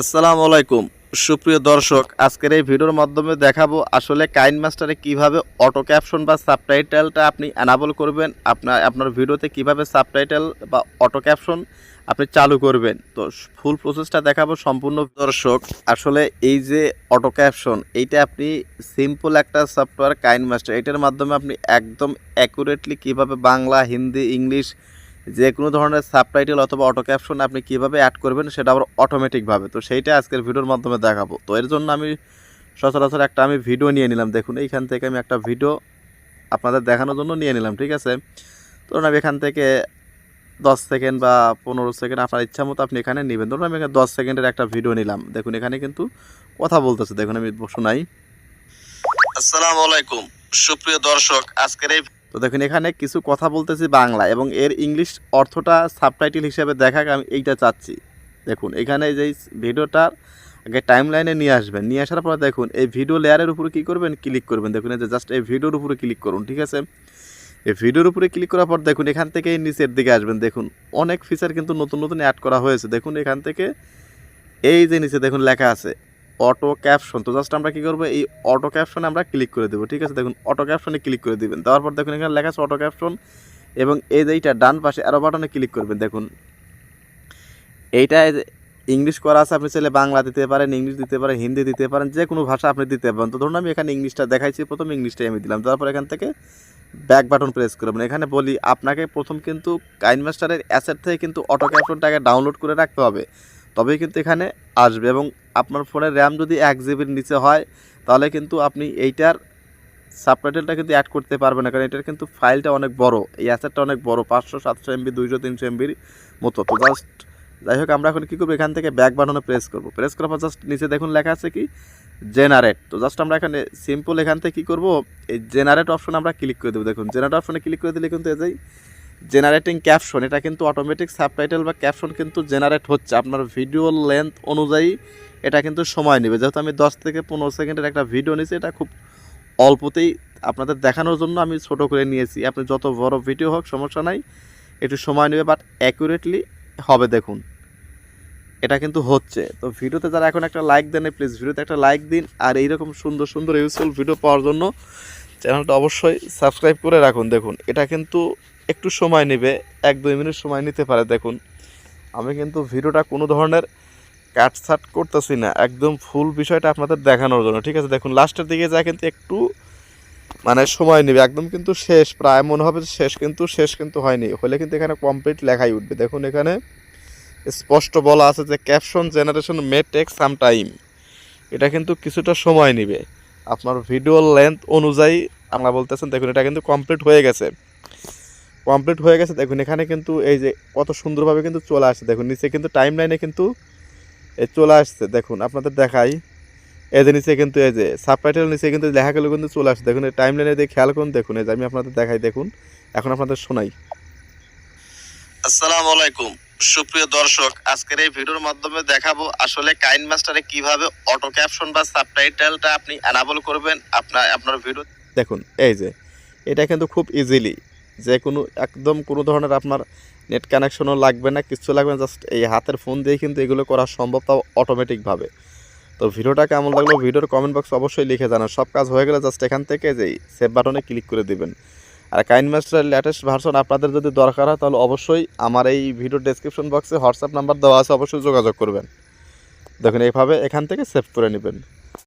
আসসালামু আলাইকুম সুপ্রিয় দর্শক, আজকের এই ভিডিওর মাধ্যমে দেখাবো আসলে কাইনমাস্টারে কিভাবে অটো ক্যাপশন বা সাবটাইটেলটা আপনি এনাবল করবেন। আপনার ভিডিওতে কিভাবে সাবটাইটেল বা অটো ক্যাপশন আপনি চালু করবেন। তো ফুল প্রসেসটা দেখাবো সম্পূর্ণ। দর্শক, আসলে এই যে অটো ক্যাপশন, এইটা আপনি সিম্পল একটা সফটওয়্যার কাইনমাস্টার, এটার মাধ্যমে আপনি একদম অ্যাকুরেটলি কিভাবে বাংলা, হিন্দি, ইংলিশ যে কোনো ধরনের সাবটাইটেল অথবা অটো ক্যাপশন আপনি কীভাবে অ্যাড করবেন সেটা আবার অটোমেটিকভাবে। তো সেইটা আজকের ভিডিওর মাধ্যমে দেখাবো। তো এর জন্য আমি সচরাচর আমি ভিডিও নিয়ে নিলাম। দেখুন, এইখান থেকে আমি একটা ভিডিও আপনাদের দেখানোর জন্য নিয়ে নিলাম, ঠিক আছে। ধরুন আমি এখান থেকে 10 সেকেন্ড বা 15 সেকেন্ড আপনার ইচ্ছা মতো আপনি এখানে নেবেন। ধরুন আমি এখানে 10 সেকেন্ডের একটা ভিডিও নিলাম। দেখুন এখানে কিন্তু কথা বলতেছে, দেখুন আমি শোনাই। আসসালামু আলাইকুম সুপ্রিয় দর্শক, আজকের এই তো দেখুন এখানে কিছু কথা বলতেছি বাংলা এবং এর ইংলিশ অর্থটা সাবটাইটেল হিসেবে দেখাক আমি এইটা চাচ্ছি। দেখুন এখানে যেই ভিডিওটার আগে টাইম লাইনে নিয়ে আসবেন, নিয়ে আসার পর দেখুন এই ভিডিও লেয়ারের উপরে কী করবেন, ক্লিক করবেন। দেখুন এই যে জাস্ট এই ভিডিওর উপরে ক্লিক করুন, ঠিক আছে। এই ভিডিওর উপরে ক্লিক করার পর দেখুন এখান থেকে নিচের দিকে আসবেন। দেখুন অনেক ফিচার কিন্তু নতুন নতুন অ্যাড করা হয়েছে। দেখুন এখান থেকে এই যে নিচে দেখুন লেখা আছে অটো ক্যাপশন। তো জাস্ট আমরা কী করবো, এই অটো ক্যাপশনে আমরা ক্লিক করে দেবো, ঠিক আছে। দেখুন অটো ক্যাপশনে ক্লিক করে দেবেন। দেওয়ার পর দেখুন এখানে লেখা আছে অটো ক্যাপশন এবং এই যে এইটা ডান পাশে অ্যারো বাটনে ক্লিক করবেন। দেখুন এইটা ইংলিশ করা আছে, আপনি চাইলে বাংলা দিতে পারেন, ইংলিশ দিতে পারেন, হিন্দি দিতে পারেন, যে কোনো ভাষা আপনি দিতে পারেন। তো ধরুন আমি এখানে ইংলিশটা দেখাইছি, প্রথম ইংলিশটাই আমি দিলাম। তারপর এখান থেকে ব্যাক বাটন প্রেস করবেন। এখানে বলি আপনাকে প্রথম কিন্তু কাইনমাস্টারের অ্যাসেট থেকে কিন্তু অটো ক্যাপশনটাকে ডাউনলোড করে রাখতে হবে, তবেই কিন্তু এখানে আসবে। এবং আপনার ফোনের র্যাম যদি 1 জিবির নিচে হয় তাহলে কিন্তু আপনি এইটার সাবটাইটেলটা কিন্তু অ্যাড করতে পারবেন না, কারণ এটার কিন্তু ফাইলটা অনেক বড়, এই অ্যাসেটটা অনেক বড়, 500-700 এমবি, 200-300 এমবির মতো। তো জাস্ট যাই হোক, আমরা এখন কী করবো, এখান থেকে ব্যাক বাটনে প্রেস করবো। প্রেস করার পর জাস্ট নিচে দেখুন লেখা আছে কি জেনারেট। তো জাস্ট আমরা এখানে সিম্পল এখান থেকে কী করবো, এই জেনারেট অপশন আমরা ক্লিক করে দেবো। দেখুন জেনারেট অপশনে ক্লিক করে দিলে কিন্তু এই যে জেনারেটিং ক্যাপশন, এটা কিন্তু অটোমেটিক সাবটাইটেল বা ক্যাপশন কিন্তু জেনারেট হচ্ছে। আপনার ভিডিও লেন্থ অনুযায়ী এটা কিন্তু সময় নেবে। যেহেতু আমি 10 থেকে 15 সেকেন্ডের একটা ভিডিও নিয়েছি, এটা খুব অল্পতেই আপনাদের দেখানোর জন্য আমি ছোট করে নিয়েছি। আপনি যত বড় ভিডিও হোক সমস্যা নাই, একটু সময় নেবে, বাট অ্যাকুরেটলি হবে। দেখুন এটা কিন্তু হচ্ছে। তো ভিডিওতে যারা এখন একটা লাইক দেন, প্লিজ ভিডিওতে একটা লাইক দিন। আর এইরকম সুন্দর সুন্দর ইউজফুল ভিডিও পাওয়ার জন্য চ্যানেলটা অবশ্যই সাবস্ক্রাইব করে রাখুন। দেখুন এটা কিন্তু একটু সময় নেবে, 1-2 মিনিট সময় নিতে পারে। দেখুন আমি কিন্তু ভিডিওটা কোনো ধরনের কাটছাট করতেছি না, একদম ফুল বিষয়টা আপনাদের দেখানোর জন্য, ঠিক আছে। দেখুন লাস্টের দিকে যা কিন্তু একটু সময় নেবে, একদম কিন্তু শেষ, প্রায় মনে হবে শেষ কিন্তু হয়নি, হলে কিন্তু এখানে কমপ্লিট লেখাই উঠবে। দেখুন এখানে স্পষ্ট বলা আছে যে caption generation may take some time, এটা কিন্তু কিছুটা সময় নেবে আপনার ভিডিও লেন্থ অনুযায়ী। আমরা বলতেছেন দেখুন এটা কিন্তু কমপ্লিট হয়ে গেছে। দেখুন এখানে কিন্তু এই যে কত সুন্দরভাবে কিন্তু চলে আসছে। দেখুন নিচে কিন্তু টাইম লাইনে কিন্তু চলে আসছে। দেখুন আপনাদের দেখাই, এই যে নিচে কিন্তু এই যে সাবটাইটেল নিচে কিন্তু লেখাগুলো কিন্তু চলে আসছে। দেখুন এই টাইম লাইনে দিয়ে খেয়াল করুন। দেখুন এই যে আমি আপনাদের দেখাই, দেখুন এখন আপনাদের শোনাই। আসসালামু আলাইকুম সুপ্রিয় দর্শক, আজকের এই ভিডিওর মাধ্যমে দেখাবো আসলে কাইনমাস্টারে কিভাবে অটো ক্যাপশন বা সাবটাইটেলটা আপনি এনাবল করবেন আপনার ভিডিও। দেখুন এই যে এটা কিন্তু খুব ইজিলি, যে কোনো একদম কোনো ধরনের আপনার নেট কানেকশনও লাগবে না, কিছু লাগবে না, জাস্ট এই হাতের ফোন দিয়ে কিন্তু এগুলো করা সম্ভব, তাও অটোমেটিকভাবে। তো ভিডিওটা কেমন লাগলো ভিডিওর কমেন্ট বক্সে অবশ্যই লিখে জানান। সব কাজ হয়ে গেলে জাস্ট এখান থেকে যেই সেভ বাটনে ক্লিক করে দিবেন। আর কাইনমাস্টারের লেটেস্ট ভার্সন আপনাদের যদি দরকার হয় তাহলে অবশ্যই আমার এই ভিডিও ডেসক্রিপশন বক্সে হোয়াটসঅ্যাপ নাম্বার দেওয়া আছে, অবশ্যই যোগাযোগ করবেন। দেখুন এইভাবে এখান থেকে সেভ করে নেবেন।